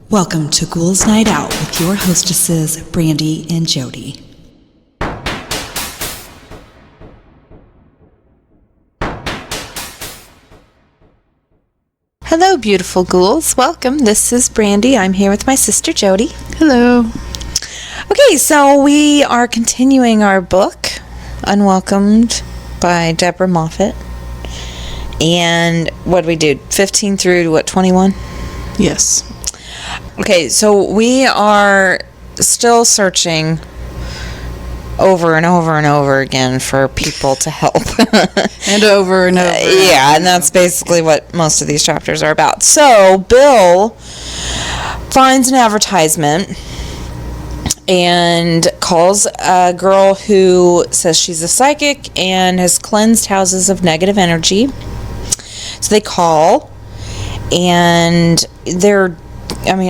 Welcome to Ghouls Night Out with your hostesses, Brandy and Jody. Hello, beautiful ghouls. Welcome. This is Brandy. I'm here with my sister, Jody. Hello. Okay, so we are continuing our book, Unwelcomed, by Deborah Moffat. And what did we do? 15 through to what, 21? Yes. Okay, so we are still searching over and over and over again for people to help. And over and over. Yeah, and that's basically what most of these chapters are about. So Bill finds an advertisement and calls a girl who says she's a psychic and has cleansed houses of negative energy. So they call, and they're,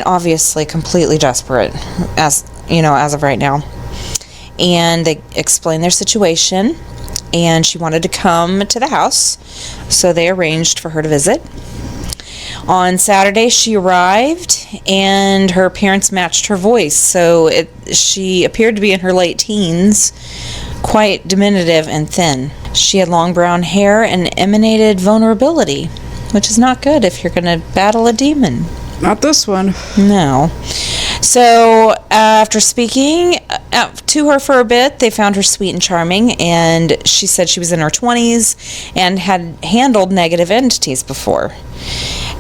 obviously completely desperate, as of right now. And they explain their situation, and she wanted to come to the house, so they arranged for her to visit. On Saturday, she arrived, and her appearance matched her voice, so she appeared to be in her late teens, quite diminutive and thin. She had long brown hair and emanated vulnerability, which is not good if you're going to battle a demon. Not this one. No. So after speaking to her for a bit, they found her sweet and charming, and she said she was in her 20s and had handled negative entities before,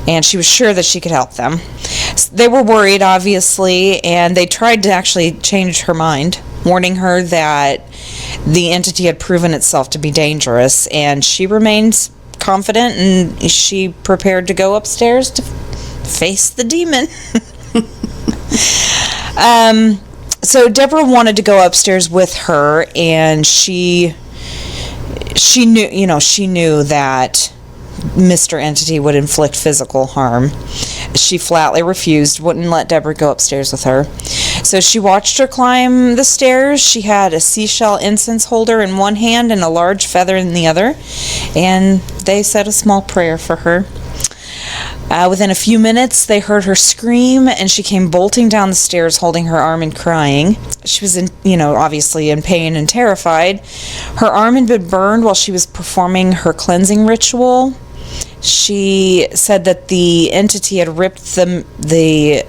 and she was sure that she could help them. They were worried, obviously, and they tried to actually change her mind, warning her that the entity had proven itself to be dangerous, and she remained confident, and she prepared to go upstairs to face the demon. So Deborah wanted to go upstairs with her, and she knew that Mr. Entity would inflict physical harm. She flatly refused, wouldn't let Deborah go upstairs with her. So she watched her climb the stairs. She had a seashell incense holder in one hand and a large feather in the other, and they said a small prayer for her. Within a few minutes, they heard her scream, and she came bolting down the stairs holding her arm and crying. She was, obviously in pain and terrified. Her arm had been burned while she was performing her cleansing ritual. She said that the entity had ripped the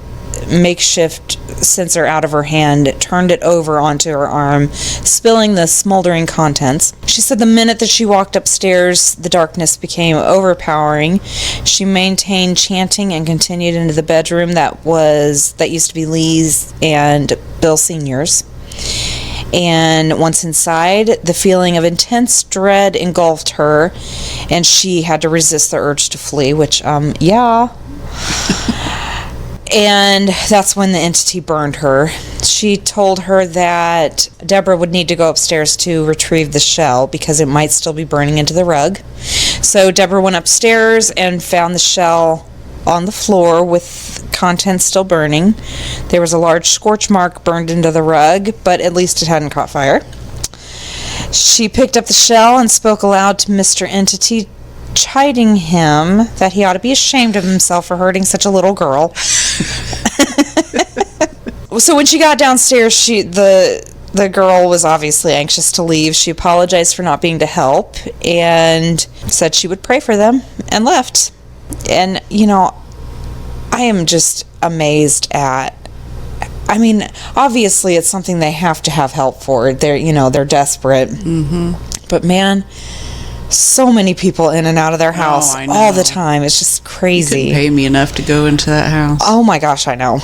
makeshift censer out of her hand, turned it over onto her arm, spilling the smoldering contents. She said the minute that she walked upstairs, the darkness became overpowering. She maintained chanting and continued into the bedroom that used to be Lee's and Bill Sr.'s. And once inside, the feeling of intense dread engulfed her, and she had to resist the urge to flee, which, And that's when the entity burned her. She told her that Deborah would need to go upstairs to retrieve the shell because it might still be burning into the rug. So Deborah went upstairs and found the shell on the floor with contents still burning. There was a large scorch mark burned into the rug, but at least it hadn't caught fire. She picked up the shell and spoke aloud to Mr. Entity, chiding him that he ought to be ashamed of himself for hurting such a little girl. So when she got downstairs, the girl was obviously anxious to leave. She apologized for not being to help and said she would pray for them and left. And, I am just amazed at, obviously it's something they have to have help for. They're desperate. Mm-hmm. But man, so many people in and out of their house all the time. It's just crazy. You couldn't pay me enough to go into that house. Oh my gosh, I know.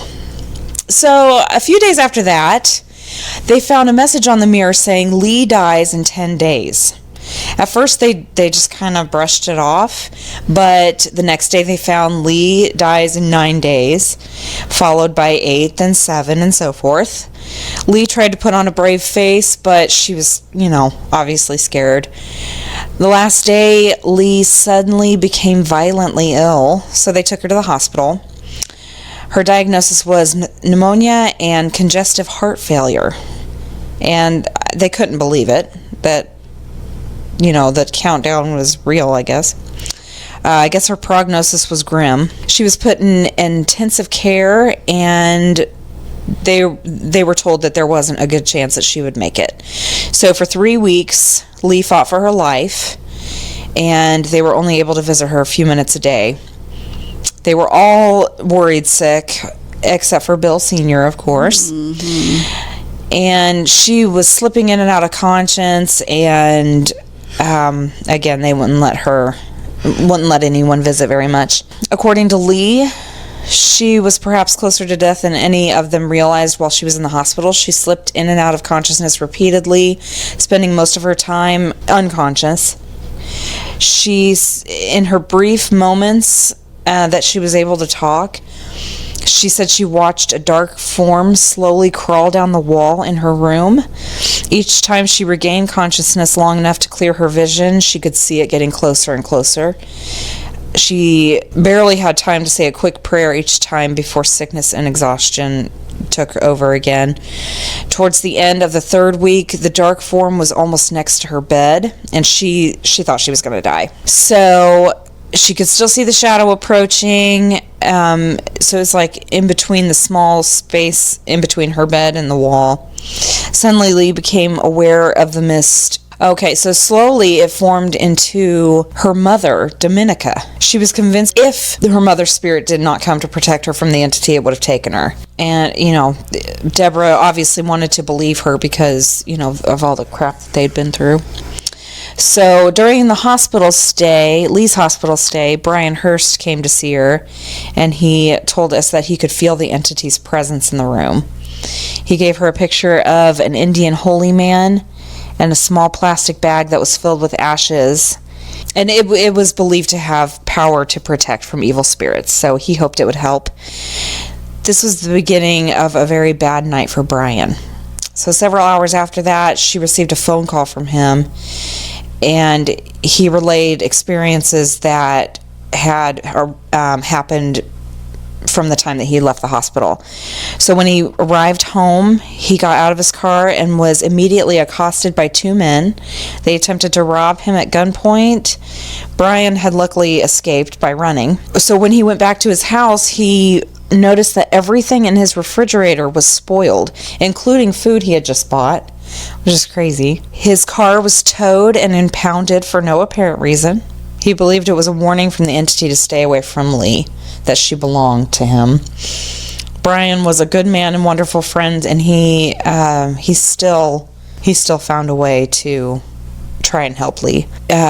So a few days after that, they found a message on the mirror saying Lee dies in 10 days. At first, they just kind of brushed it off, but the next day they found Lee dies in 9 days, followed by 8, then 7, and so forth. Lee tried to put on a brave face, but she was, obviously scared. The last day, Lee suddenly became violently ill, so they took her to the hospital. Her diagnosis was pneumonia and congestive heart failure, and they couldn't believe it, that the countdown was real, I guess. I guess her prognosis was grim. She was put in intensive care, and they were told that there wasn't a good chance that she would make it. So for 3 weeks, Lee fought for her life, and they were only able to visit her a few minutes a day. They were all worried sick, except for Bill Sr., of course. And she was slipping in and out of conscience, and again, they wouldn't let anyone visit very much. According to Lee, she was perhaps closer to death than any of them realized while she was in the hospital. She slipped in and out of consciousness repeatedly, spending most of her time unconscious. In her brief moments that she was able to talk, she said she watched a dark form slowly crawl down the wall in her room. Each time she regained consciousness long enough to clear her vision, she could see it getting closer and closer. She barely had time to say a quick prayer each time before sickness and exhaustion took over again. Towards the end of the 3rd week, the dark form was almost next to her bed, and she thought she was going to die. So she could still see the shadow approaching. So it's like in between the small space in between her bed and the wall. Suddenly, Lee became aware of the mist. Okay, so slowly it formed into her mother, Dominica. She was convinced if her mother's spirit did not come to protect her from the entity, it would have taken her. And, Deborah obviously wanted to believe her because, of all the crap that they'd been through. So during the Lee's hospital stay, Brian Hurst came to see her, and he told us that he could feel the entity's presence in the room. He gave her a picture of an Indian holy man and a small plastic bag that was filled with ashes. And it was believed to have power to protect from evil spirits, so he hoped it would help. This was the beginning of a very bad night for Brian. So several hours after that, she received a phone call from him, and he relayed experiences that had happened from the time that he left the hospital. So when he arrived home, he got out of his car and was immediately accosted by 2 men. They attempted to rob him at gunpoint. Brian had luckily escaped by running. So when he went back to his house, he noticed that everything in his refrigerator was spoiled, including food he had just bought, which is crazy. His car was towed and impounded for no apparent reason. He believed it was a warning from the entity to stay away from Lee, that she belonged to him. Brian was a good man and wonderful friend, and he still found a way to try and help Lee.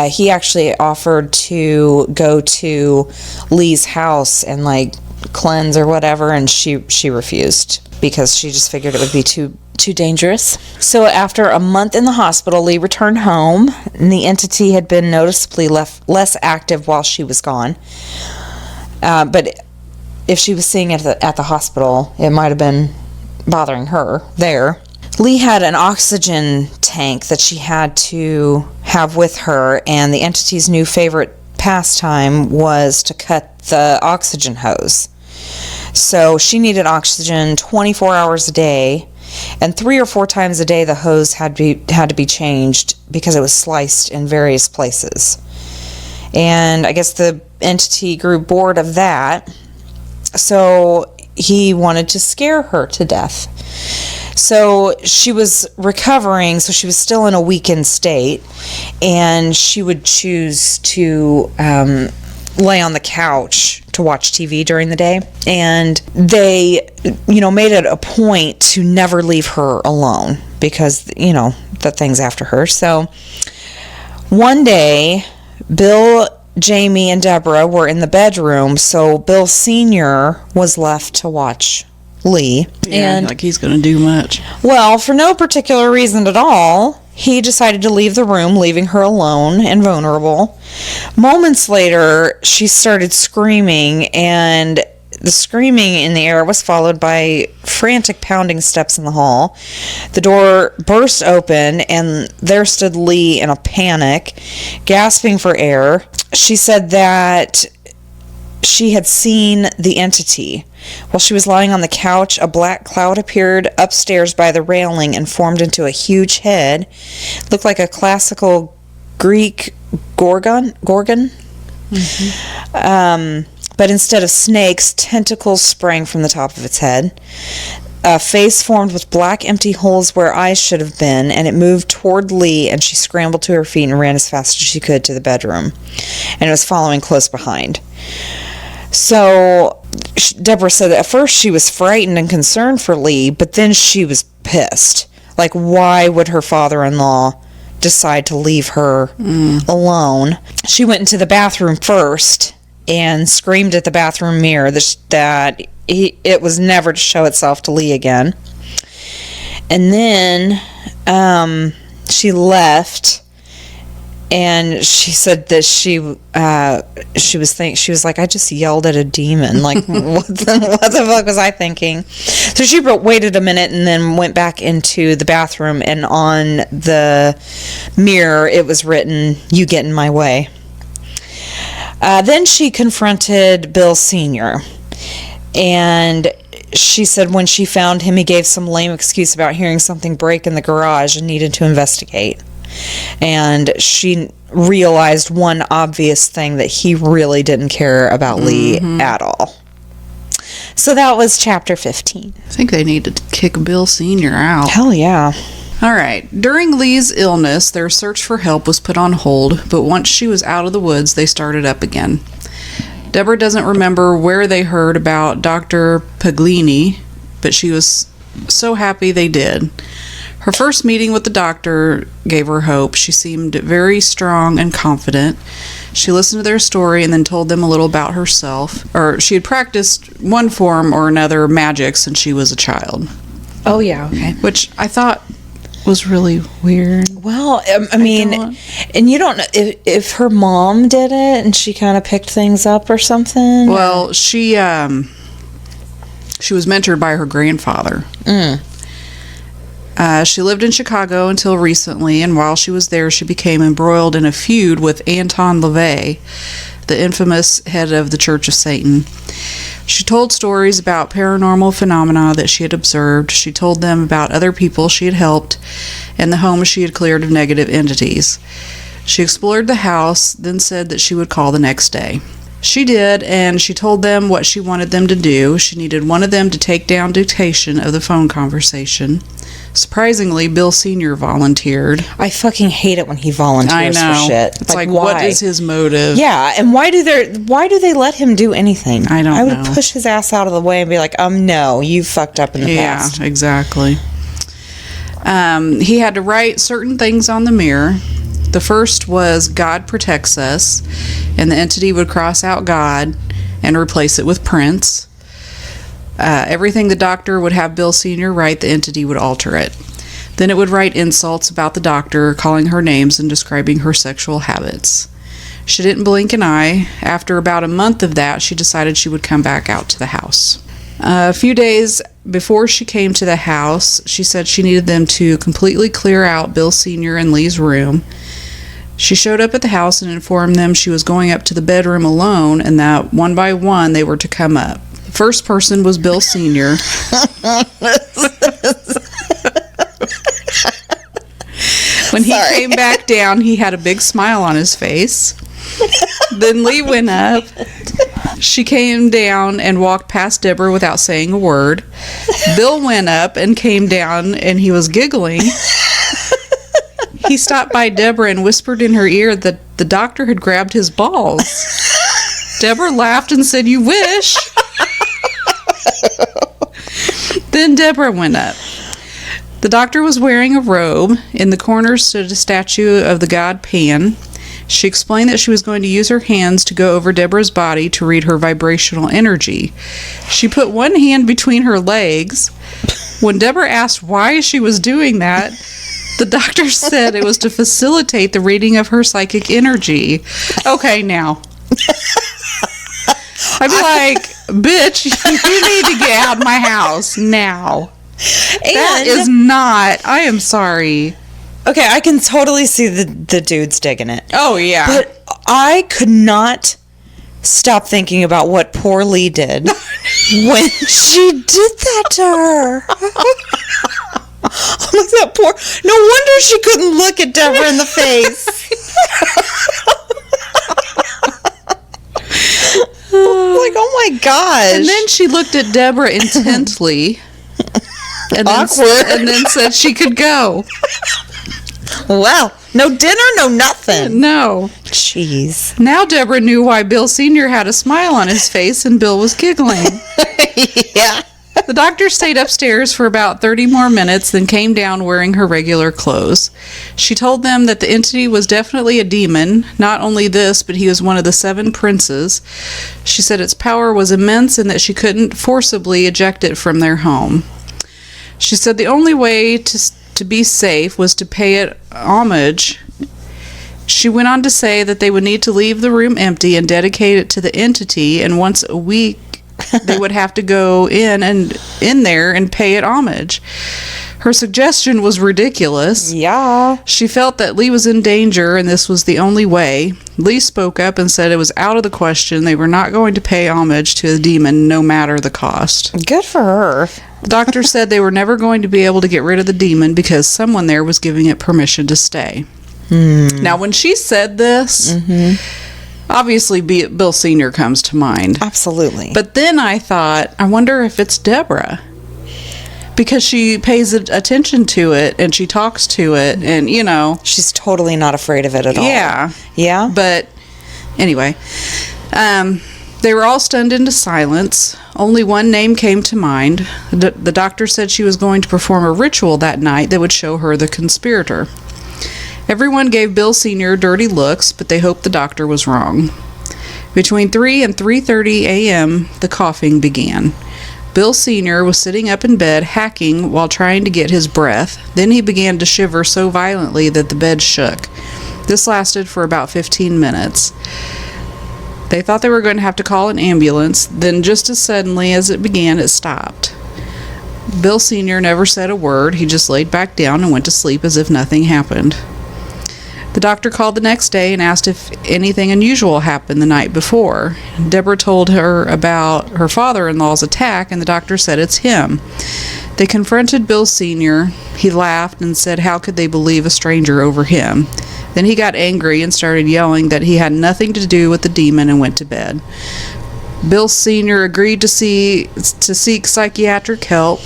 He actually offered to go to Lee's house and cleanse or whatever, and she refused because she just figured it would be too dangerous. So after a month in the hospital, Lee returned home, and the entity had been noticeably less active while she was gone. But if she was seeing it at the hospital, it might have been bothering her there. Lee had an oxygen tank that she had to have with her, and the entity's new favorite pastime was to cut the oxygen hose. So she needed oxygen 24 hours a day, and 3 or 4 times a day the hose had to be changed because it was sliced in various places. And I guess the entity grew bored of that, so he wanted to scare her to death. So she was recovering, so she was still in a weakened state, and she would choose to lay on the couch to watch TV during the day. And they, made it a point to never leave her alone because, the thing's after her. So one day, Bill, Jamie, and Deborah were in the bedroom, so Bill Sr. was left to watch Lee. Yeah, and he's going to do much. Well, for no particular reason at all, he decided to leave the room, leaving her alone and vulnerable. Moments later, she started screaming, and the screaming in the air was followed by frantic pounding steps in the hall. The door burst open, and there stood Lee in a panic, gasping for air. She said that she had seen the entity. While she was lying on the couch, a black cloud appeared upstairs by the railing and formed into a huge head. Looked like a classical Greek gorgon. But instead of snakes, tentacles sprang from the top of its head. A face formed with black empty holes where eyes should have been, and it moved toward Lee, and she scrambled to her feet and ran as fast as she could to the bedroom. And it was following close behind. So Deborah said that at first she was frightened and concerned for Lee, but then she was pissed. Like, why would her father-in-law decide to leave her alone? She went into the bathroom first and screamed at the bathroom mirror that it was never to show itself to Lee again. And then she left, and she said that she was like, I just yelled at a demon. Like, what the fuck was I thinking? So she waited a minute and then went back into the bathroom, and on the mirror it was written, "You get in my way." Then she confronted Bill Sr., and she said when she found him, he gave some lame excuse about hearing something break in the garage and needed to investigate. And she realized one obvious thing, that he really didn't care about Lee at all. So that was chapter 15. I think they need to kick Bill Sr. out. Hell yeah. All right. During Lee's illness, their search for help was put on hold, but once she was out of the woods, they started up again. Deborah doesn't remember where they heard about Dr. Paglini, but she was so happy they did. Her first meeting with the doctor gave her hope. She seemed very strong and confident. She listened to their story and then told them a little about herself. Or she had practiced one form or another of magic since she was a child. Oh, yeah, okay. Which I thought was really weird. Well, I mean, and you don't know if her mom did it and she kind of picked things up or something? Well, she was mentored by her grandfather. She lived in Chicago until recently, and while she was there, she became embroiled in a feud with Anton LaVey, the infamous head of the Church of Satan. She told stories about paranormal phenomena that she had observed. She told them about other people she had helped and the homes she had cleared of negative entities. She explored the house, then said that she would call the next day. She did, and she told them what she wanted them to do. She needed one of them to take down dictation of the phone conversation. Surprisingly, Bill Sr. volunteered. I fucking hate it when he volunteers for shit. It's like why? What is his motive? Yeah, and why do they let him do anything? I would push his ass out of the way and be like, no, you fucked up in the past. Yeah, exactly. He had to write certain things on the mirror. The first was God protects us, and the entity would cross out God and replace it with Prince. Everything the doctor would have Bill Sr. write, the entity would alter it. Then it would write insults about the doctor, calling her names and describing her sexual habits. She didn't blink an eye. After about a month of that, she decided she would come back out to the house. A few days before she came to the house, she said she needed them to completely clear out Bill Sr. and Lee's room. She showed up at the house and informed them she was going up to the bedroom alone and that one by one they were to come up. The first person was Bill Sr. When he came back down, he had a big smile on his face. Then Lee went up. She came down and walked past Deborah without saying a word. Bill went up and came down, and he was giggling. He stopped by Deborah and whispered in her ear that the doctor had grabbed his balls. Deborah laughed and said, "You wish." Then Deborah went up. The doctor was wearing a robe. In the corner stood a statue of the god Pan. She explained that she was going to use her hands to go over Deborah's body to read her vibrational energy. She put one hand between her legs. When Deborah asked why she was doing that, the doctor said it was to facilitate the reading of her psychic energy. Okay, now. I'd be like, bitch, you need to get out of my house now. That is not, I am sorry. Okay, I can totally see the dudes digging it. Oh, yeah. But I could not stop thinking about what poor Lee did when she did that to her. Oh, that poor. No wonder she couldn't look at Deborah in the face. like, oh my gosh. And then she looked at Deborah intently. And Awkward. And then said she could go. Wow. No dinner, no nothing. No. Jeez. Now Deborah knew why Bill Sr. had a smile on his face and Bill was giggling. Yeah. The doctor stayed upstairs for about 30 more minutes, then came down wearing her regular clothes. She told them that the entity was definitely a demon. Not only this, but he was one of the 7 princes. She said its power was immense and that she couldn't forcibly eject it from their home. She said the only way to be safe was to pay it homage. She went on to say that they would need to leave the room empty and dedicate it to the entity, and once a week they would have to go in there and pay it homage. Her suggestion was ridiculous. Yeah. She felt that Lee was in danger and this was the only way. Lee spoke up and said it was out of the question. They were not going to pay homage to the demon no matter the cost. Good for her. The doctor said they were never going to be able to get rid of the demon because someone there was giving it permission to stay. Now, when she said this, obviously Bill Sr. comes to mind. Absolutely. But then I thought, I wonder if it's Deborah. Because she pays attention to it and she talks to it and, you know. She's totally not afraid of it at all. Yeah. Yeah? But anyway, they were all stunned into silence. Only one name came to mind. The doctor said she was going to perform a ritual that night that would show her the conspirator. Everyone gave Bill Sr. dirty looks, but they hoped the doctor was wrong. Between 3 and 3:30 a.m., the coughing began. Bill Sr. was sitting up in bed, hacking while trying to get his breath. Then he began to shiver so violently that the bed shook. This lasted for about 15 minutes. They thought they were going to have to call an ambulance. Then just as suddenly as it began, it stopped. Bill Sr. never said a word. He just laid back down and went to sleep as if nothing happened. The doctor called the next day and asked if anything unusual happened the night before. Deborah told her about her father-in-law's attack, and the doctor said it's him. They confronted Bill Sr. He laughed and said how could they believe a stranger over him. Then he got angry and started yelling that he had nothing to do with the demon and went to bed. Bill Sr. agreed to seek psychiatric help.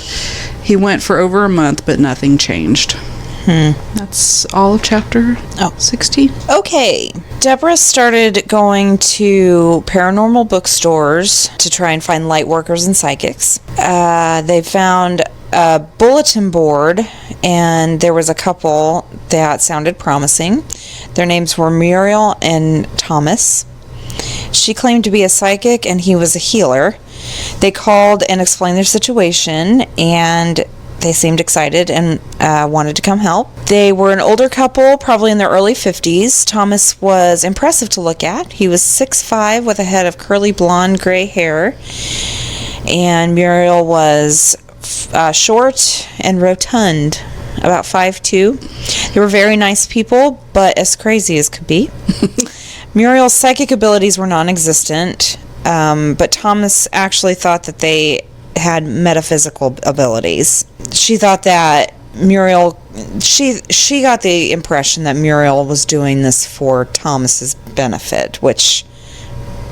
He went for over a month, but nothing changed. That's all of chapter 16. Okay. Deborah started going to paranormal bookstores to try and find light workers and psychics. They found a bulletin board, and there was a couple that sounded promising. Their names were Muriel and Thomas. She claimed to be a psychic, and he was a healer. They called and explained their situation, and they seemed excited and wanted to come help. They were an older couple, probably in their early 50s. Thomas was impressive to look at. He was 6'5" with a head of curly blonde gray hair. And Muriel was short and rotund, about 5'2". They were very nice people, but as crazy as could be. Muriel's psychic abilities were non-existent, but Thomas actually thought that they had metaphysical abilities. She thought that Muriel, she got the impression that Muriel was doing this for Thomas's benefit, which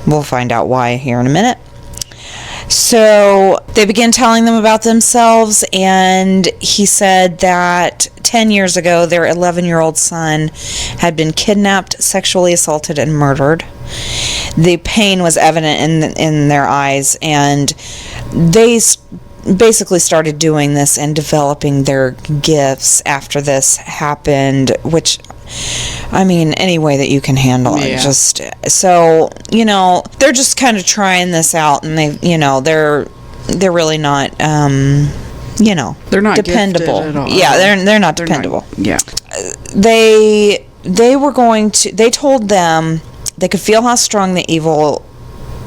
we'll find out why here in a minute. So they began telling them about themselves, and he said that 10 years ago their 11-year-old son had been kidnapped, sexually assaulted, and murdered. The pain was evident in their eyes, and they basically started doing this and developing their gifts after this happened, which, I mean, any way that you can handle it. Just so, you know, they're just kind of trying this out, and they, you know, they're really not, you know, they're not dependable at all. Yeah, they're not dependable. They were going to, they told them they could feel how strong the evil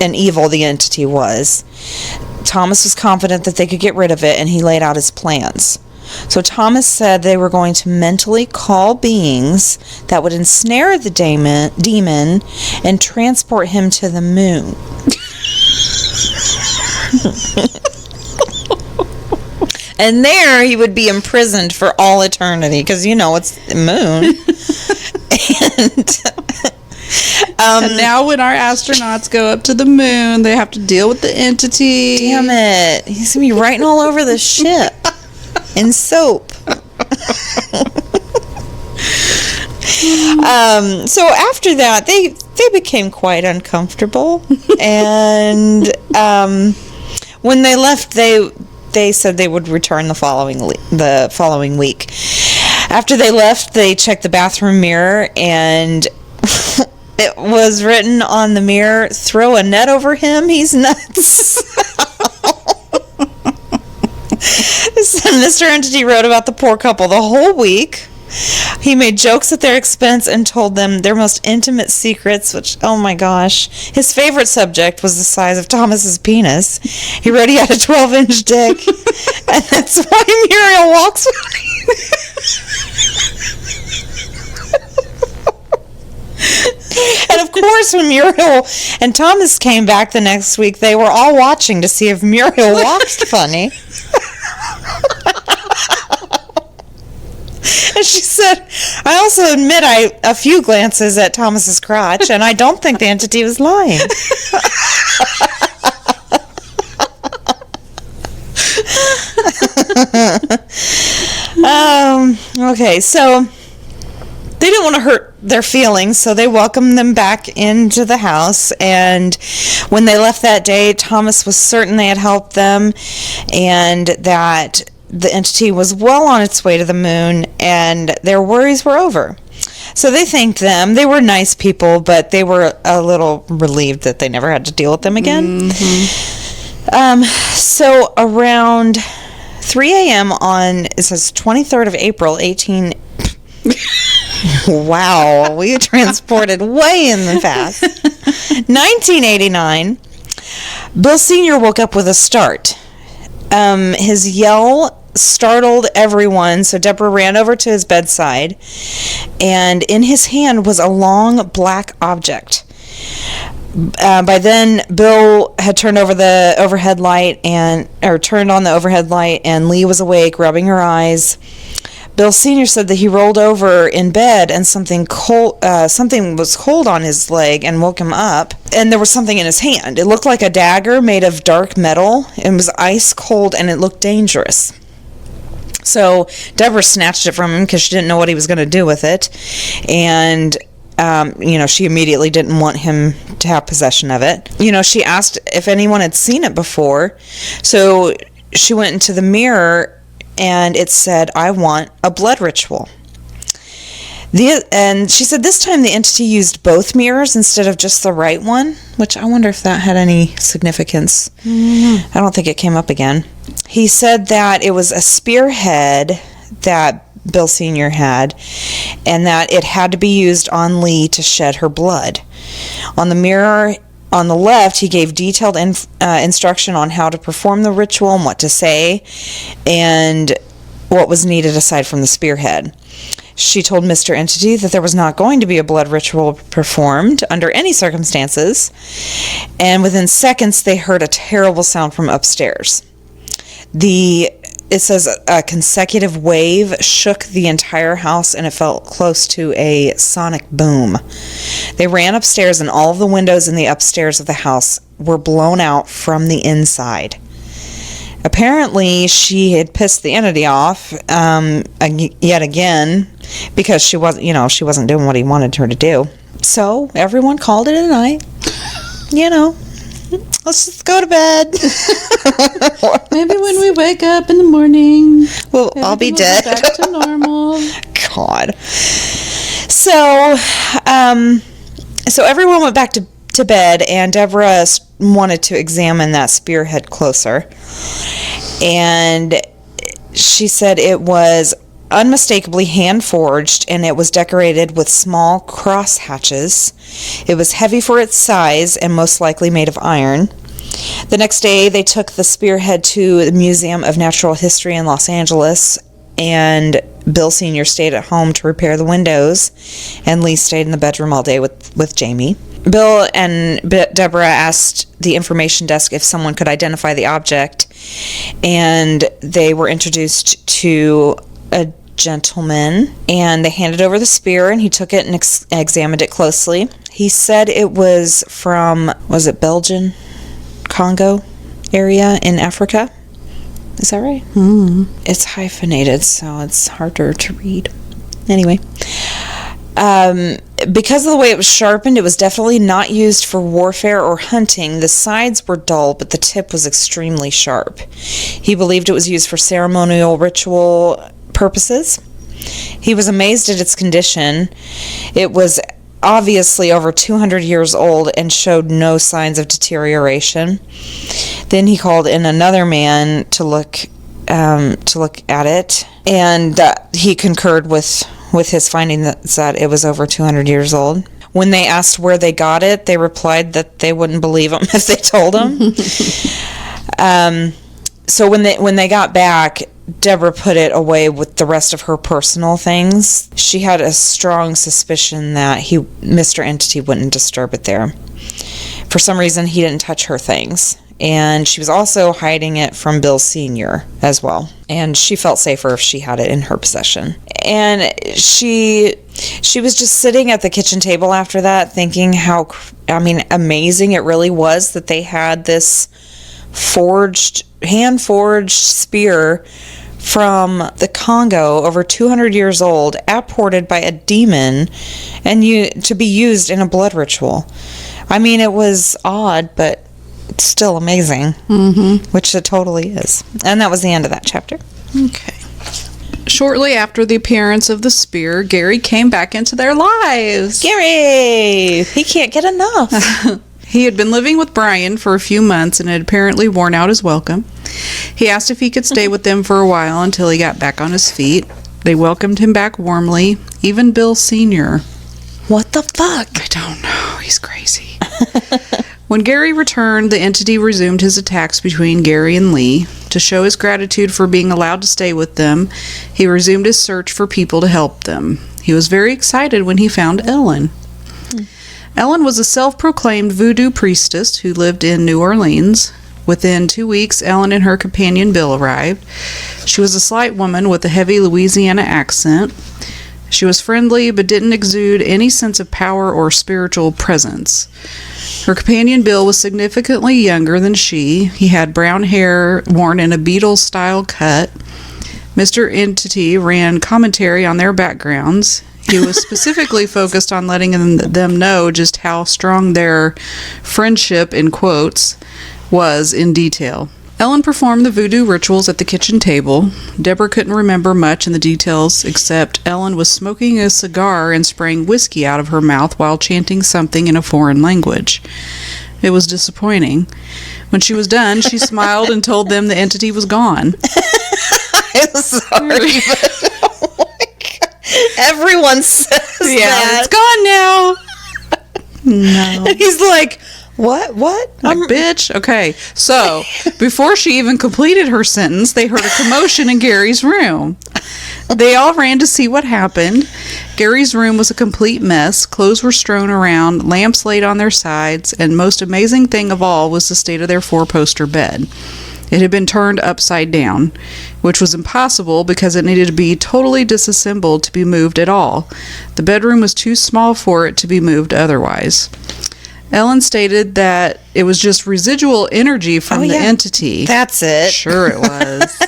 the entity was. Thomas was confident that they could get rid of it, and he laid out his plans. So Thomas said they were going to mentally call beings that would ensnare the demon and transport him to the moon. And there he would be imprisoned for all eternity, because, you know, it's the moon. And now when our astronauts go up to the moon, they have to deal with the entity. Damn it. He's going to be writing all over the ship in soap. So after that, they became quite uncomfortable. And when they left, they said they would return the following week. After they left, they checked the bathroom mirror, and it was written on the mirror, "Throw a net over him, he's nuts." So Mr. Entity wrote about the poor couple the whole week. He made jokes at their expense and told them their most intimate secrets, which, oh my gosh. His favorite subject was the size of Thomas's penis. He wrote he had a 12-inch dick, and that's why Muriel walks funny. And of course, when Muriel and Thomas came back the next week, they were all watching to see if Muriel walked funny. And she said, "I also admit a few glances at Thomas's crotch, and I don't think the entity was lying." Okay, so they didn't want to hurt their feelings, so they welcomed them back into the house. And when they left that day, Thomas was certain they had helped them and that the entity was well on its way to the moon, and their worries were over. So they thanked them. They were nice people, but they were a little relieved that they never had to deal with them again. Mm-hmm. So around 3 a.m. on, it says 23rd of April, 18... Wow, we transported way in the past. 1989, Bill Sr. woke up with a start. His yell startled everyone, so Deborah ran over to his bedside, and in his hand was a long black object. By then, Bill had turned on the overhead light, and Lee was awake, rubbing her eyes. Bill Sr. said that he rolled over in bed and something was cold on his leg and woke him up. And there was something in his hand. It looked like a dagger made of dark metal. It was ice cold and it looked dangerous. So Deborah snatched it from him because she didn't know what he was going to do with it. And she immediately didn't want him to have possession of it. She asked if anyone had seen it before. So she went into the mirror, and it said, "I want a blood ritual." And she said this time the entity used both mirrors instead of just the right one, which I wonder if that had any significance. Mm-hmm. I don't think it came up again. He said that it was a spearhead that Bill Sr. had, and that it had to be used on Lee to shed her blood. On the mirror on the left, he gave detailed instruction on how to perform the ritual and what to say and what was needed aside from the spearhead. She told Mr. Entity that there was not going to be a blood ritual performed under any circumstances, and within seconds they heard a terrible sound from upstairs. It says a consecutive wave shook the entire house, and it felt close to a sonic boom. They ran upstairs, and all of the windows in the upstairs of the house were blown out from the inside. Apparently, she had pissed the entity off yet again because she wasn't doing what he wanted her to do. So everyone called it a night. Let's just go to bed. Maybe when we wake up in the morning, I'll be dead. Back to normal. God. So everyone went back to bed, and Deborah wanted to examine that spearhead closer. And she said it was unmistakably hand-forged, and it was decorated with small cross hatches. It was heavy for its size and most likely made of iron. The next day, they took the spearhead to the Museum of Natural History in Los Angeles, and Bill Sr. stayed at home to repair the windows, and Lee stayed in the bedroom all day with Jamie. Bill and Deborah asked the information desk if someone could identify the object, and they were introduced to a gentleman, and they handed over the spear, and he took it and examined it closely. He said it was from, was it Belgian, Congo area in Africa? Is that right? It's hyphenated, so it's harder to read. Anyway, because of the way it was sharpened, it was definitely not used for warfare or hunting. The sides were dull, but the tip was extremely sharp. He believed it was used for ceremonial ritual purposes. He was amazed at its condition. It was obviously over 200 years old and showed no signs of deterioration. Then he called in another man to look at it, and he concurred with his finding that it was over 200 years old. When they asked where they got it, they replied that they wouldn't believe them if they told them. So when they got back, Deborah put it away with the rest of her personal things. She had a strong suspicion that Mr. Entity wouldn't disturb it there. For some reason, he didn't touch her things. And she was also hiding it from Bill Sr. as well. And she felt safer if she had it in her possession. And she was just sitting at the kitchen table after that thinking how, amazing it really was that they had this hand-forged spear from the Congo, over 200 years old, apported by a demon, and to be used in a blood ritual. It was odd, but still amazing, which it totally is. And that was the end of that chapter. Okay. Shortly after the appearance of the spear, Gary came back into their lives. Gary! He can't get enough. He had been living with Brian for a few months and had apparently worn out his welcome. He asked if he could stay with them for a while until he got back on his feet. They welcomed him back warmly, even Bill Sr. What the fuck? I don't know. He's crazy. When Gary returned, the entity resumed his attacks between Gary and Lee. To show his gratitude for being allowed to stay with them, he resumed his search for people to help them. He was very excited when he found Ellen. Ellen was a self-proclaimed voodoo priestess who lived in New Orleans. Within 2 weeks, Ellen and her companion Bill arrived. She was a slight woman with a heavy Louisiana accent. She was friendly but didn't exude any sense of power or spiritual presence. Her companion Bill was significantly younger than she. He had brown hair worn in a Beatles-style cut. Mr. Entity ran commentary on their backgrounds. He was specifically focused on letting them know just how strong their friendship, in quotes, was in detail. Ellen performed the voodoo rituals at the kitchen table. Deborah couldn't remember much in the details, except Ellen was smoking a cigar and spraying whiskey out of her mouth while chanting something in a foreign language. It was disappointing. When she was done, she smiled and told them the entity was gone. I'm sorry, but oh my God. Everyone says that. It's gone now. No. And he's like, what? Like, bitch. Okay, so before she even completed her sentence, they heard a commotion in Gary's room. They all ran to see what happened. Gary's room was a complete mess. Clothes were strewn around, lamps laid on their sides, and most amazing thing of all was the state of their four-poster bed. It had been turned upside down, which was impossible because it needed to be totally disassembled to be moved at all. The bedroom was too small for it to be moved otherwise. Ellen stated that it was just residual energy from the entity. That's it. Sure it was.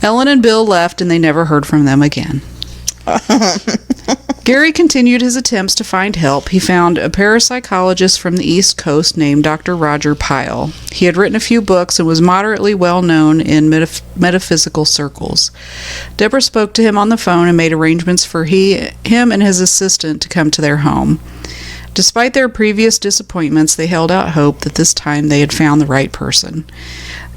Ellen and Bill left and they never heard from them again. Gary continued his attempts to find help. He found a parapsychologist from the East Coast named Dr. Roger Pyle. He had written a few books and was moderately well known in metaphysical circles. Deborah spoke to him on the phone and made arrangements for him and his assistant to come to their home. Despite their previous disappointments, they held out hope that this time they had found the right person.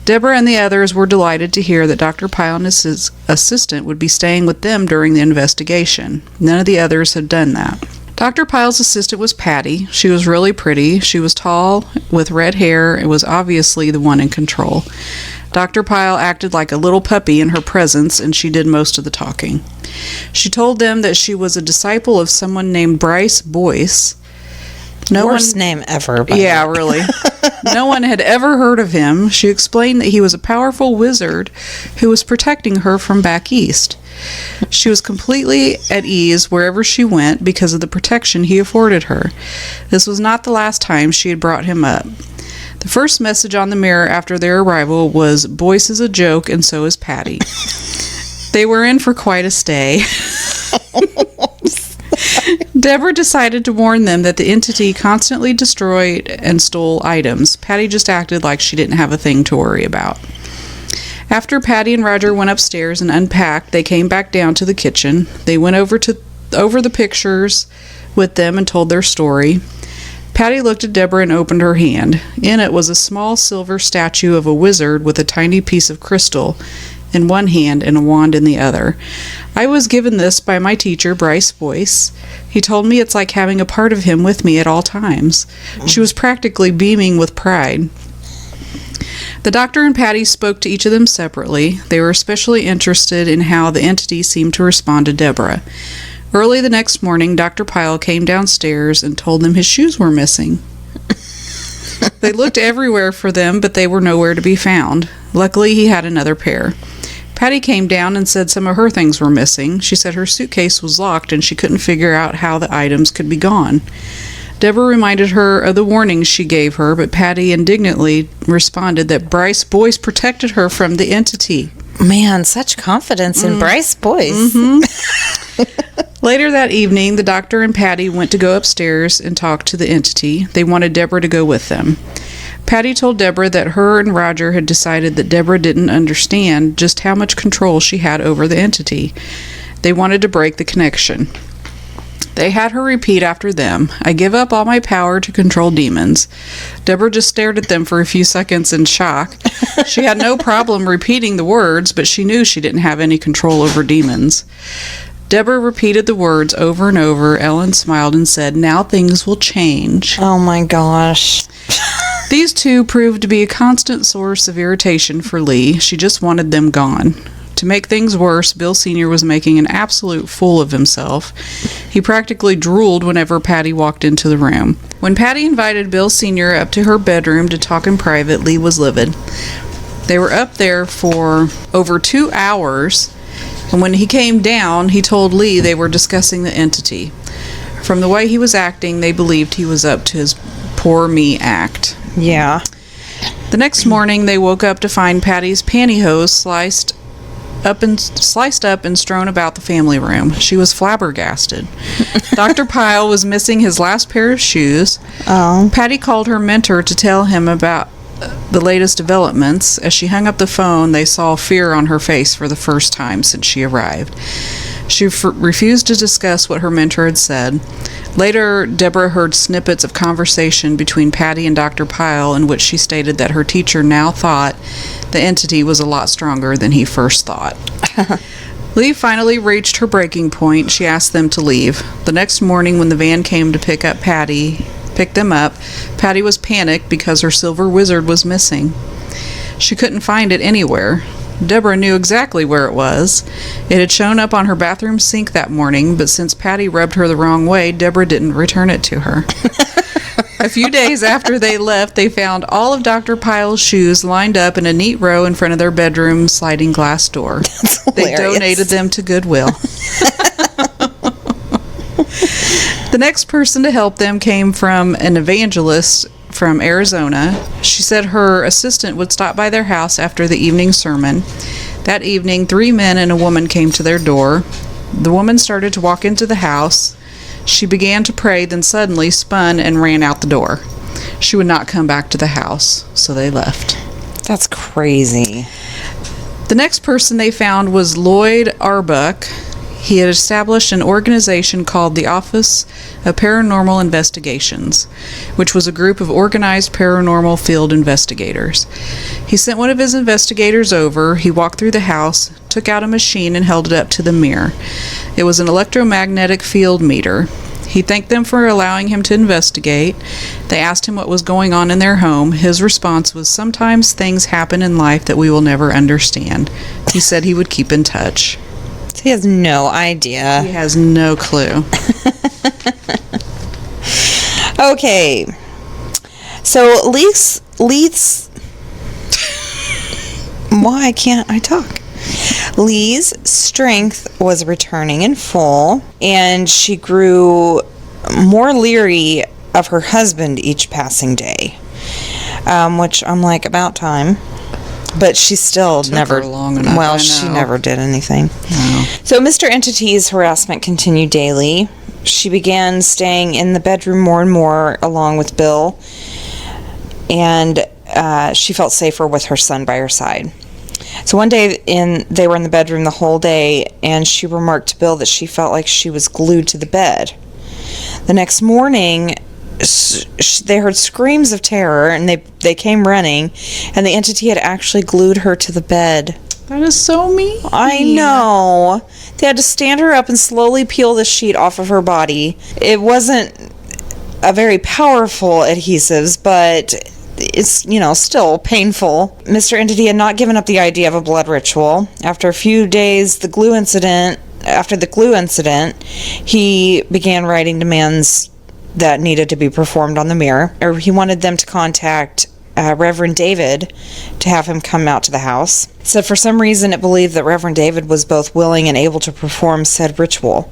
Deborah and the others were delighted to hear that Dr. Pyle and his assistant would be staying with them during the investigation. None of the others had done that. Dr. Pyle's assistant was Patty. She was really pretty. She was tall, with red hair, and was obviously the one in control. Dr. Pyle acted like a little puppy in her presence, and she did most of the talking. She told them that she was a disciple of someone named Bryce Boyce. Worst name ever. Yeah, really. No one had ever heard of him. She explained that he was a powerful wizard who was protecting her from back east. She was completely at ease wherever she went because of the protection he afforded her. This was not the last time she had brought him up. The first message on the mirror after their arrival was, "Boyce is a joke and so is Patty." They were in for quite a stay. Deborah decided to warn them that the entity constantly destroyed and stole items. Patty just acted like she didn't have a thing to worry about. After Patty and Roger went upstairs and unpacked, they came back down to the kitchen. They went over the pictures with them and told their story. Patty looked at Deborah and opened her hand. In it was a small silver statue of a wizard with a tiny piece of crystal in one hand and a wand in the other. "I was given this by my teacher, Bryce Boyce. He told me it's like having a part of him with me at all times." She was practically beaming with pride. The doctor and Patty spoke to each of them separately. They were especially interested in how the entity seemed to respond to Deborah. Early the next morning, Dr. Pyle came downstairs and told them his shoes were missing. They looked everywhere for them, but they were nowhere to be found. Luckily, he had another pair. Patty came down and said some of her things were missing. She said her suitcase was locked and she couldn't figure out how the items could be gone. Deborah reminded her of the warnings she gave her, but Patty indignantly responded that Bryce Boyce protected her from the entity. Man, such confidence in Bryce Boyce. Later that evening, the doctor and Patty went to go upstairs and talk to the entity. They wanted Deborah to go with them. Patty told Deborah that her and Roger had decided that Deborah didn't understand just how much control she had over the entity. They wanted to break the connection. They had her repeat after them, "I give up all my power to control demons." Deborah just stared at them for a few seconds in shock. She had no problem repeating the words, but she knew she didn't have any control over demons. Deborah repeated the words over and over. Ellen smiled and said, "Now things will change." Oh my gosh. These two proved to be a constant source of irritation for Lee. She just wanted them gone. To make things worse, Bill Sr. was making an absolute fool of himself. He practically drooled whenever Patty walked into the room. When Patty invited Bill Sr. up to her bedroom to talk in private, Lee was livid. They were up there for over 2 hours, and when he came down, he told Lee they were discussing the entity. From the way he was acting, they believed he was up to his poor me act. Yeah. The next morning, they woke up to find Patty's pantyhose sliced up and strewn about the family room. She was flabbergasted. Dr. Pyle was missing his last pair of shoes. Oh. Patty called her mentor to tell him about the latest developments. As she hung up the phone, they saw fear on her face for the first time since she arrived. She refused to discuss what her mentor had said. Later, Deborah heard snippets of conversation between Patty and Dr. Pyle in which she stated that her teacher now thought the entity was a lot stronger than he first thought. Lee finally reached her breaking point. She asked them to leave. The next morning, when the van came to pick them up, Patty was panicked because her silver wizard was missing. She couldn't find it anywhere. Deborah knew exactly where it was. It had shown up on her bathroom sink that morning, but since Patty rubbed her the wrong way, Deborah didn't return it to her. A few days after they left, they found all of Dr. Pyle's shoes lined up in a neat row in front of their bedroom sliding glass door. They donated them to Goodwill. The next person to help them came from an evangelist from Arizona. She said her assistant would stop by their house after the evening sermon. That evening, 3 men and a woman came to their door. The woman started to walk into the house. She began to pray, then suddenly spun and ran out the door. She would not come back to the house, so they left. That's crazy. The next person they found was Lloyd Arbuck. He had established an organization called the Office of Paranormal Investigations, which was a group of organized paranormal field investigators. He sent one of his investigators over. He walked through the house, took out a machine, and held it up to the mirror. It was an electromagnetic field meter. He thanked them for allowing him to investigate. They asked him what was going on in their home. His response was, "Sometimes things happen in life that we will never understand." He said he would keep in touch. He has no idea. He has no clue. Okay. So Lease why can't I talk? Lee's strength was returning in full, and she grew more leery of her husband each passing day, which I'm like, about time. But she still never, long enough, well, she never did anything. No. So Mr. Entity's harassment continued daily. She began staying in the bedroom more and more along with Bill, and she felt safer with her son by her side. So one day they were in the bedroom the whole day, and she remarked to Bill that she felt like she was glued to the bed. The next morning, they heard screams of terror, and they came running, and the entity had actually glued her to the bed. That is so mean. I know. They had to stand her up and slowly peel the sheet off of her body. It wasn't a very powerful adhesives, but it's, still painful. Mr. Entity had not given up the idea of a blood ritual. After a few days, after the glue incident, he began writing demands that needed to be performed on the mirror. Or he wanted them to contact Reverend David to have him come out to the house. It said for some reason it believed that Reverend David was both willing and able to perform said ritual.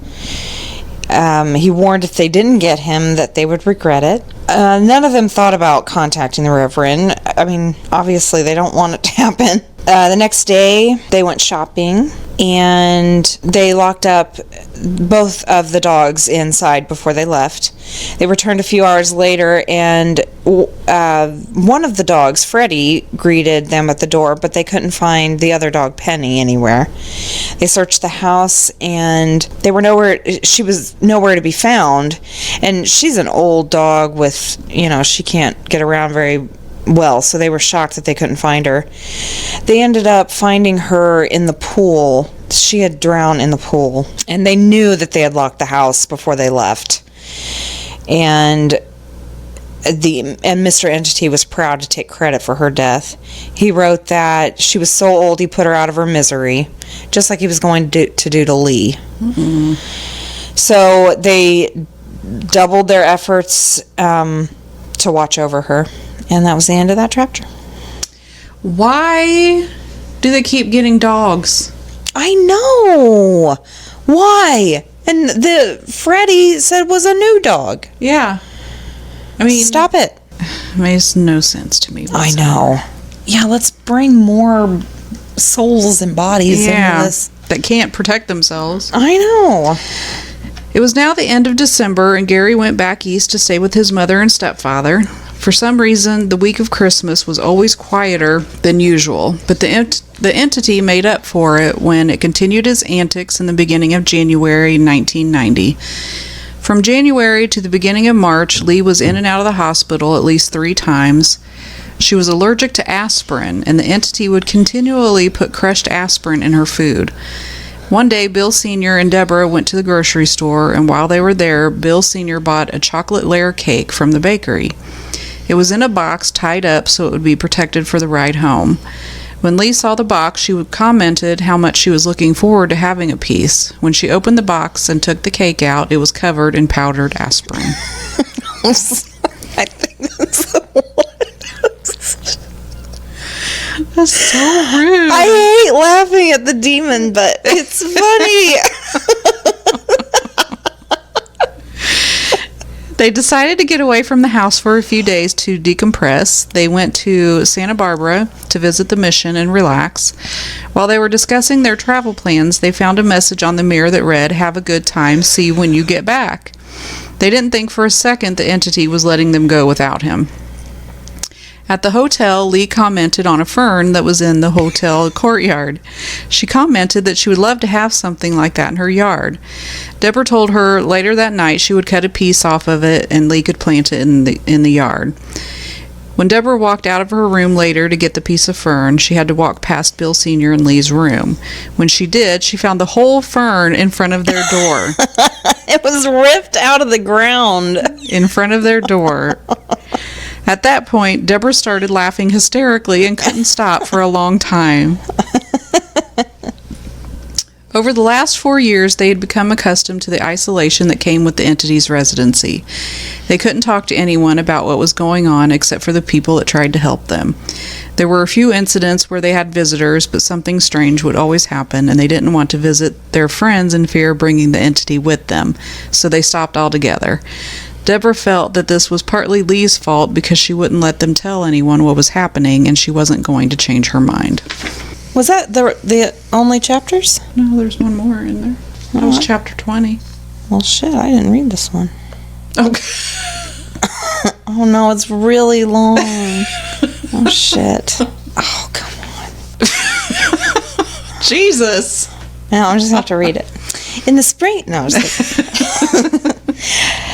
He warned if they didn't get him that they would regret it. None of them thought about contacting the Reverend. I mean, obviously they don't want it to happen. The next day, they went shopping, and they locked up both of the dogs inside before they left. They returned a few hours later, and one of the dogs, Freddie, greeted them at the door, but they couldn't find the other dog, Penny, anywhere. They searched the house, and she was nowhere to be found. And she's an old dog with, she can't get around very well, so they were shocked that they couldn't find her. They ended up finding her in the pool. She had drowned in the pool, and they knew that they had locked the house before they left. And Mr. Entity was proud to take credit for her death. He wrote that she was so old he put her out of her misery, just like he was going to do to Lee. Mm-hmm. So they doubled their efforts to watch over her. And that was the end of that chapter. Why do they keep getting dogs? I know. Why? And the Freddie said was a new dog. Yeah. I mean, stop it. It makes no sense to me. I know. Yeah, let's bring more souls and bodies into this. That can't protect themselves. I know. It was now the end of December, and Gary went back east to stay with his mother and stepfather. For some reason, the week of Christmas was always quieter than usual, but the entity made up for it when it continued its antics in the beginning of January 1990. From January to the beginning of March, Lee was in and out of the hospital at least 3 times. She was allergic to aspirin, and the entity would continually put crushed aspirin in her food. One day, Bill Sr. and Deborah went to the grocery store, and while they were there, Bill Sr. bought a chocolate layer cake from the bakery. It was in a box tied up so it would be protected for the ride home. When Lee saw the box, she commented how much she was looking forward to having a piece. When she opened the box and took the cake out, it was covered in powdered aspirin. I think that's the worst. That's so rude. I hate laughing at the demon, but it's funny. They decided to get away from the house for a few days to decompress. They went to Santa Barbara to visit the mission and relax. While they were discussing their travel plans, they found a message on the mirror that read, "Have a good time, see you when you get back." They didn't think for a second the entity was letting them go without him. At the hotel, Lee commented on a fern that was in the hotel courtyard. She commented that she would love to have something like that in her yard. Deborah told her later that night she would cut a piece off of it and Lee could plant it in the yard. When Deborah walked out of her room later to get the piece of fern, she had to walk past Bill Sr. and Lee's room. When she did, she found the whole fern in front of their door. It was ripped out of the ground. In front of their door. At that point, Deborah started laughing hysterically and couldn't stop for a long time. Over the last 4 years, they had become accustomed to the isolation that came with the entity's residency. They couldn't talk to anyone about what was going on except for the people that tried to help them. There were a few incidents where they had visitors, but something strange would always happen, and they didn't want to visit their friends in fear of bringing the entity with them, so they stopped altogether. Deborah felt that this was partly Lee's fault because she wouldn't let them tell anyone what was happening, and she wasn't going to change her mind. Was that the only chapters? No, there's one more in there. That was chapter 20. Well, shit, I didn't read this one. Okay. Oh, no, it's really long. Oh, shit. Oh, come on. Jesus. Now I'm just going to have to read it. In the spring... No, I'm just kidding.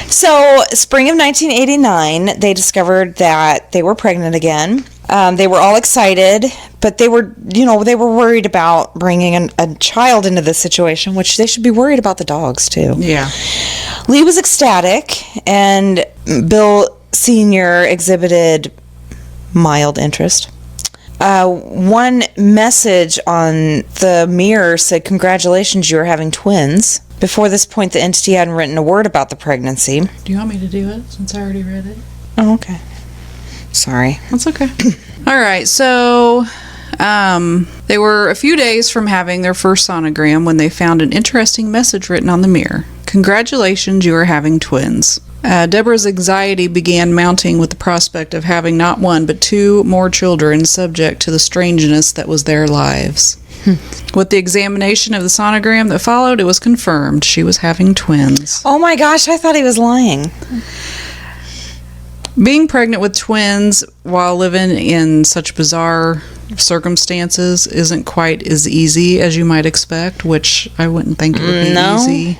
So, spring of 1989, they discovered that they were pregnant again. They were all excited, but they were worried about bringing a child into this situation, which they should be worried about the dogs, too. Yeah. Lee was ecstatic, and Bill Sr. exhibited mild interest. One message on the mirror said, "Congratulations, you are having twins." Before this point, the entity hadn't written a word about the pregnancy. Do you want me to do it, since I already read it? Oh, okay. Sorry. That's okay. All right, so they were a few days from having their first sonogram when they found an interesting message written on the mirror. "Congratulations, you are having twins." Deborah's anxiety began mounting with the prospect of having not one but 2 more children subject to the strangeness that was their lives. With the examination of the sonogram that followed, it was confirmed she was having twins. Oh my gosh, I thought he was lying. Being pregnant with twins while living in such bizarre circumstances isn't quite as easy as you might expect, which I wouldn't think it would be easy.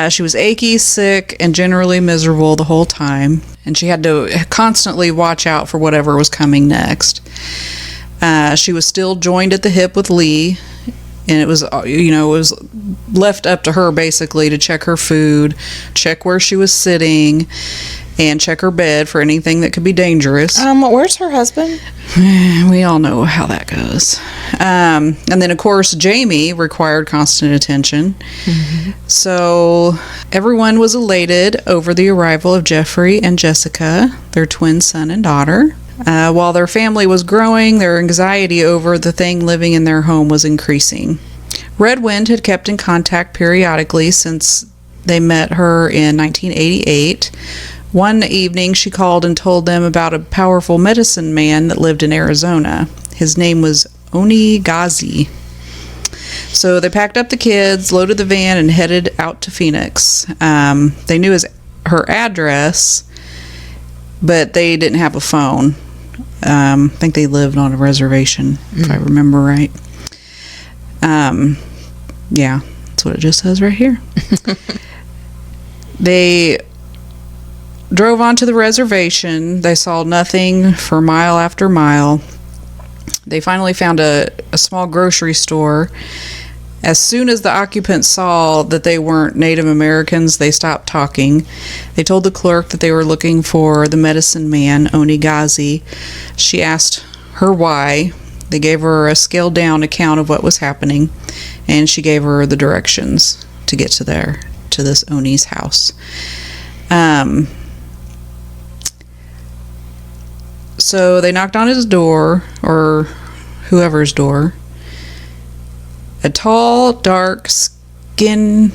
She was achy, sick, and generally miserable the whole time, and she had to constantly watch out for whatever was coming next. She was still joined at the hip with Lee, and it was left up to her basically to check her food, check where she was sitting, and check her bed for anything that could be dangerous. Where's her husband? We all know how that goes. And then, of course, Jamie required constant attention. Mm-hmm. So everyone was elated over the arrival of Jeffrey and Jessica, their twin son and daughter. While their family was growing, their anxiety over the thing living in their home was increasing. Red Wind had kept in contact periodically since they met her in 1988. One evening, she called and told them about a powerful medicine man that lived in Arizona. His name was Oni Ghazi. So they packed up the kids, loaded the van, and headed out to Phoenix. They knew her address, but they didn't have a phone. I think they lived on a reservation, if I remember right. Yeah, that's what it just says right here. They drove onto the reservation. They saw nothing for mile after mile. They finally found a small grocery store. As soon as the occupants saw that they weren't Native Americans, they stopped talking. They told the clerk that they were looking for the medicine man, Oni Ghazi. She asked her why. They gave her a scaled-down account of what was happening, and she gave her the directions to get to this Oni's house. So they knocked on his door, or whoever's door. A tall, dark-skinned...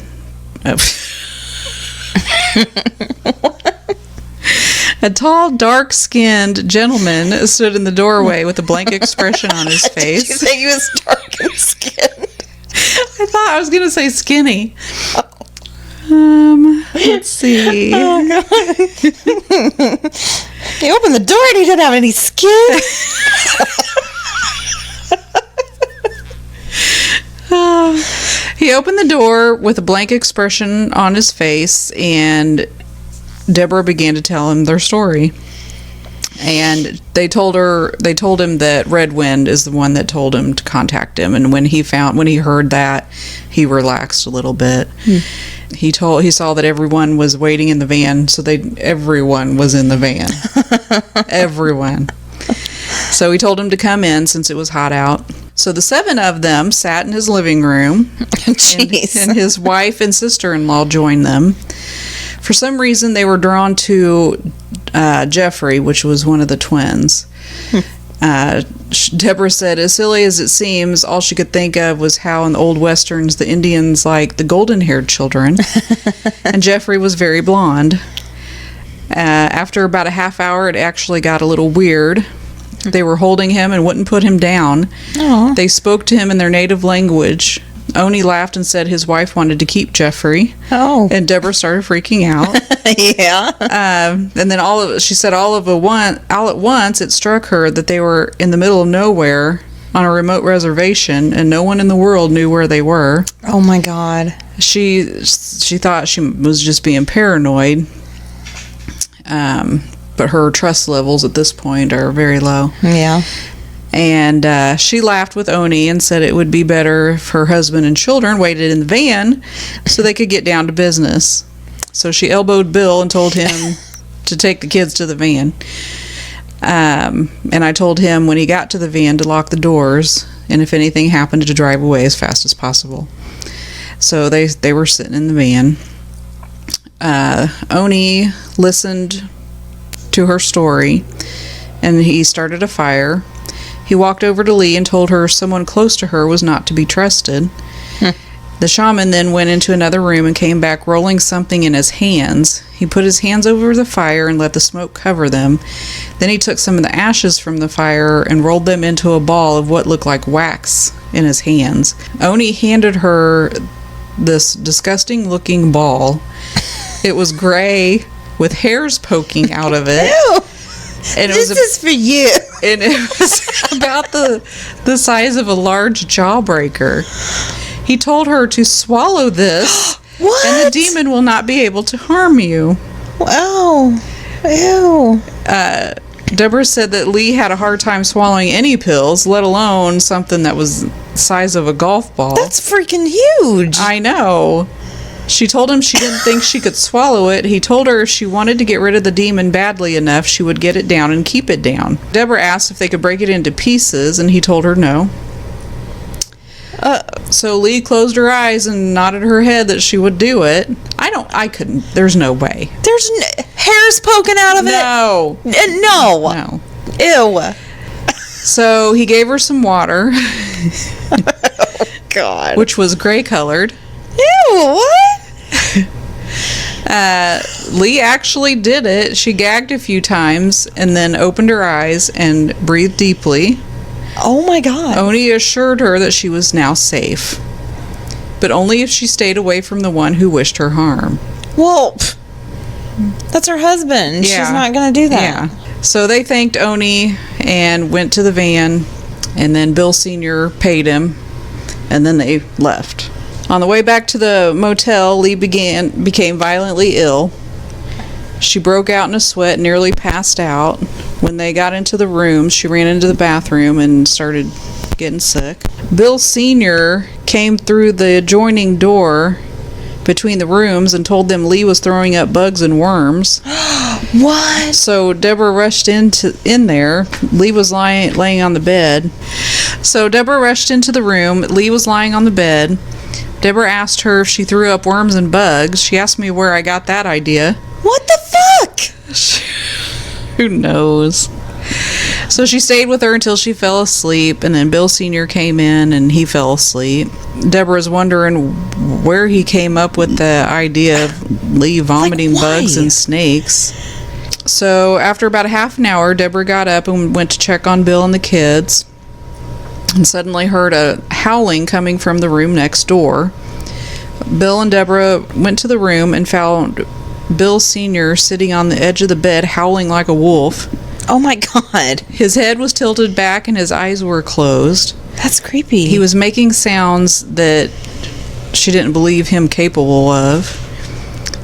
A tall, dark-skinned gentleman stood in the doorway with a blank expression on his face. Did you say he was dark and skinned? I thought I was going to say skinny. Let's see. Oh, God. He opened the door and he didn't have any skin. He opened the door with a blank expression on his face, and Deborah began to tell him their story. And they told him that Red Wind is the one that told him to contact him. And when he heard that, he relaxed a little bit. He saw that everyone was waiting in the van, so everyone was in the van. Everyone. So he told him to come in since it was hot out. So the 7 of them sat in his living room, Jeez. and his wife and sister-in-law joined them. For some reason, they were drawn to Jeffrey, which was one of the twins. Deborah said, as silly as it seems, all she could think of was how in the old westerns the Indians like the golden-haired children, and Jeffrey was very blonde. After about a half hour, it actually got a little weird. They were holding him and wouldn't put him down. Aww. They spoke to him in their native language. Oni laughed and said his wife wanted to keep Jeffrey. Oh. And Deborah started freaking out. Yeah. And then she said all at once it struck her that they were in the middle of nowhere on a remote reservation and no one in the world knew where they were. Oh my God. She thought she was just being paranoid. But her trust levels at this point are very low. Yeah. And she laughed with Oni and said it would be better if her husband and children waited in the van so they could get down to business. So she elbowed Bill and told him to take the kids to the van. And I told him when he got to the van to lock the doors and if anything happened to drive away as fast as possible. So they were sitting in the van. Oni listened to her story and he started a fire. He walked over to Lee and told her someone close to her was not to be trusted. The shaman then went into another room and came back rolling something in his hands. He put his hands over the fire and let the smoke cover them. Then he took some of the ashes from the fire and rolled them into a ball of what looked like wax in his hands. Oni handed her this disgusting looking ball. It was gray with hairs poking out of it. Ew. And This is for you. and it was about the size of a large jawbreaker. He told her to swallow this, What? and the demon will not be able to harm you. Wow. Ew. Deborah said that Lee had a hard time swallowing any pills, let alone something that was the size of a golf ball. That's freaking huge. I know. She told him she didn't think she could swallow it. He told her if she wanted to get rid of the demon badly enough, she would get it down and keep it down. Deborah asked if they could break it into pieces, and he told her no. So Lee closed her eyes and nodded her head that she would do it. I couldn't. There's no way. There's hairs poking out of No. it. No. No. Ew. So he gave her some water, God. which was gray colored. Ew. What? Lee actually did it. She gagged a few times and then opened her eyes and breathed deeply. Oh my God. Oni assured her that she was now safe, but only if she stayed away from the one who wished her harm. Well, that's her husband. Yeah. She's not going to do that. Yeah. So they thanked Oni and went to the van, and then Bill Sr. paid him, and then they left. On the way back to the motel, Lee became violently ill. She broke out in a sweat and nearly passed out. When they got into the room, she ran into the bathroom and started getting sick. Bill Sr. came through the adjoining door between the rooms and told them Lee was throwing up bugs and worms. What? So Deborah rushed in there. Lee was laying on the bed. So Deborah rushed into the room. Lee was lying on the bed. Deborah asked her if she threw up worms and bugs. She asked me where I got that idea. What the fuck? Who knows? So she stayed with her until she fell asleep, and then Bill Sr. came in and he fell asleep. Deborah's wondering where he came up with the idea of Lee vomiting Like, why? bugs and snakes. So after about a half an hour, Deborah got up and went to check on Bill and the kids, and suddenly heard a howling coming from the room next door. Bill and Deborah went to the room and found Bill Sr. sitting on the edge of the bed howling like a wolf. Oh my God. His head was tilted back and his eyes were closed. That's creepy. He was making sounds that she didn't believe him capable of.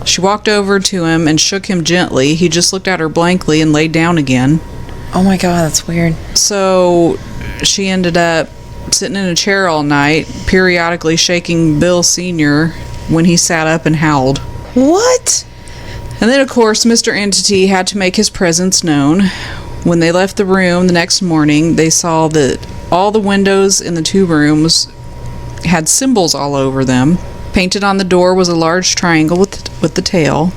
She walked over to him and shook him gently. He just looked at her blankly and laid down again. Oh my God, that's weird. So she ended up sitting in a chair all night, periodically shaking Bill Sr. when he sat up and howled. What? And then, of course, Mr. Entity had to make his presence known. When they left the room the next morning, they saw that All the windows in the 2 rooms had symbols all over them. Painted on the door was a large triangle with the tail.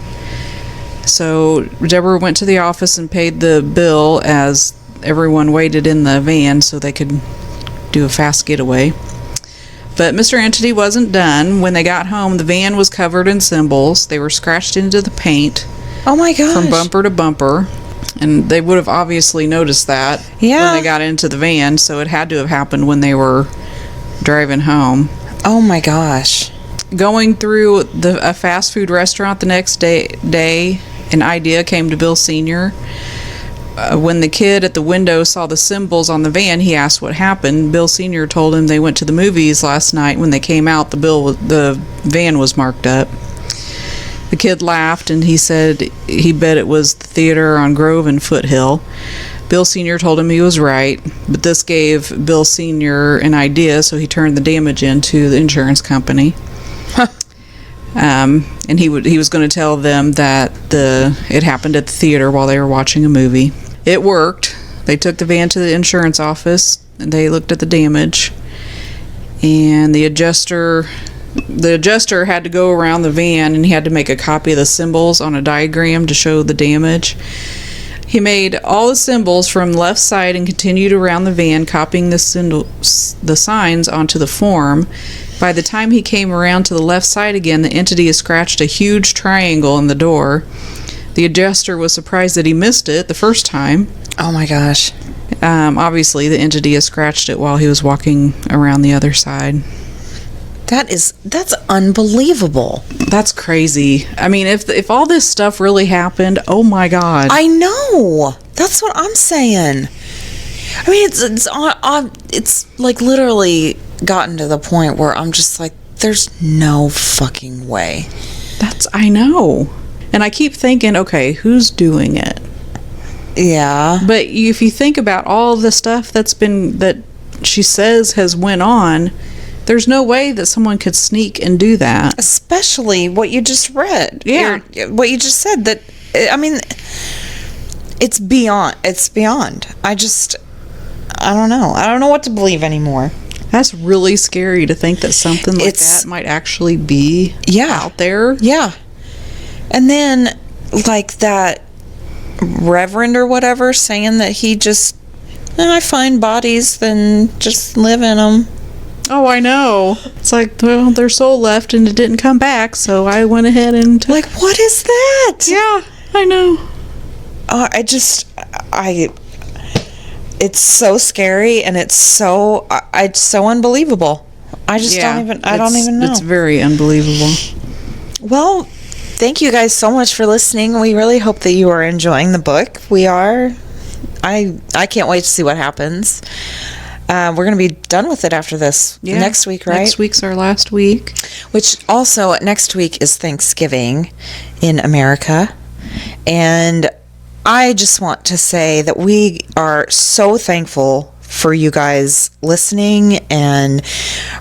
So Deborah went to the office and paid the bill as everyone waited in the van so they could do a fast getaway. But Mr. Entity wasn't done. When they got home, the van was covered in symbols. They were scratched into the paint. Oh my gosh. From bumper to bumper. And they would have obviously noticed that when they got into the van, so it had to have happened when they were driving home. Oh my gosh. Going through a fast food restaurant the next day, an idea came to Bill Sr. When the kid at the window saw the symbols on the van, he asked what happened. Bill Sr. told him they went to the movies last night. When they came out, the van was marked up. The kid laughed, and he said he bet it was the theater on Grove and Foothill. Bill Sr. told him he was right, but this gave Bill Sr. an idea, so he turned the damage in to the insurance company. And he was going to tell them that it happened at the theater while they were watching a movie. It worked. They took the van to the insurance office, and they looked at the damage, and the adjuster had to go around the van, and he had to make a copy of the symbols on a diagram to show the damage. He made all the symbols from the left side and continued around the van, copying the signs onto the form. By the time he came around to the left side again, the entity had scratched a huge triangle in the door. The adjuster was surprised that he missed it the first time. Oh my gosh. Obviously, the entity had scratched it while he was walking around the other side. That's unbelievable. That's crazy. I mean, if all this stuff really happened, oh my God. I know. That's what I'm saying. I mean, it's like literally gotten to the point where I'm just like, there's no fucking way. I know. And I keep thinking, okay, who's doing it? Yeah. But if you think about all the stuff that she says has went on, there's no way that someone could sneak and do that. Especially what you just read. Yeah. What you just said. That, I mean, it's beyond. I don't know. I don't know what to believe anymore. That's really scary to think that something like that might actually be out there. Yeah. And then, like, that reverend or whatever saying that he just, I find bodies, then just live in them. Oh, I know. It's like, well, their soul left and it didn't come back, so I went ahead and... Like, what is that? Yeah, I know. It's so scary, and it's so unbelievable. I don't even know. It's very unbelievable. Well, thank you guys so much for listening. We really hope that you are enjoying the book. We are. I can't wait to see what happens. We're going to be done with it after this next week, right? Next week's our last week. Which also, next week is Thanksgiving in America. And I just want to say that we are so thankful for you guys listening and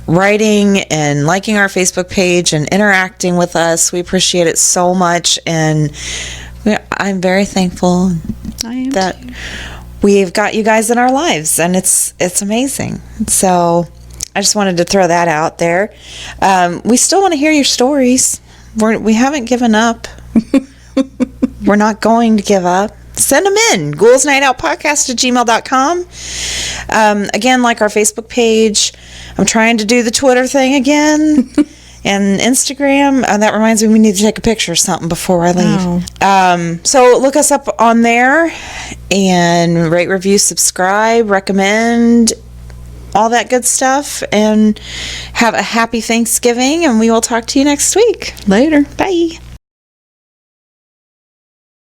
writing and liking our Facebook page and interacting with us. We appreciate it so much. And I'm very thankful that we've got you guys in our lives, and it's amazing. So I just wanted to throw that out there. We still want to hear your stories. We haven't given up. We're not going to give up. Send them in. ghoulsnightoutpodcast@gmail.com. Again, like our Facebook page. I'm trying to do the Twitter thing again. And Instagram. That reminds me, we need to take a picture or something before I leave. Oh. So look us up on there and rate, review, subscribe, recommend, all that good stuff. And have a happy Thanksgiving, and we will talk to you next week. Later. Bye.